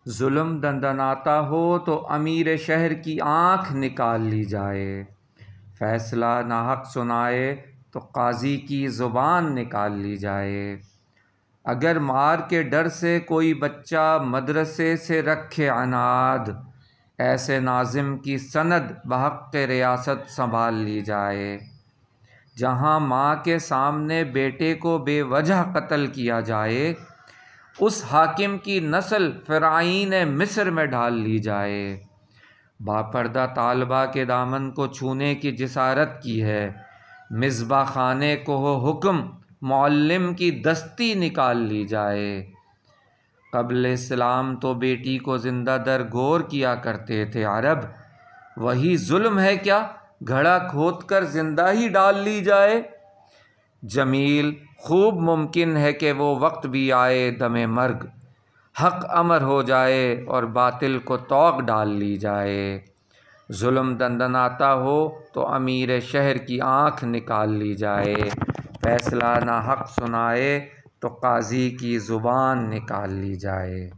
ظلم دندناتا ہو تو امیر شہر کی آنکھ نکال لی جائے، فیصلہ ناحق سنائے تو قاضی کی زبان نکال لی جائے۔ اگر مار کے ڈر سے کوئی بچہ مدرسے سے رکھے عناد، ایسے ناظم کی سند بحق ریاست سنبھال لی جائے۔ جہاں ماں کے سامنے بیٹے کو بے وجہ قتل کیا جائے، اس حاکم کی نسل فرعین مصر میں ڈال لی جائے۔ باپردہ طالبہ کے دامن کو چھونے کی جسارت کی ہے، مصباح خانے کو ہو حکم معلم کی دستی نکال لی جائے۔ قبل اسلام تو بیٹی کو زندہ در گور کیا کرتے تھے عرب، وہی ظلم ہے کیا گھڑا کھود کر زندہ ہی ڈال لی جائے۔ جمیل خوب ممکن ہے کہ وہ وقت بھی آئے دم مرگ، حق امر ہو جائے اور باطل کو طوق ڈال لی جائے۔ ظلم دندناتا ہو تو امیر شہر کی آنکھ نکال لی جائے، فیصلہ ناحق سنائے تو قاضی کی زبان نکال لی جائے۔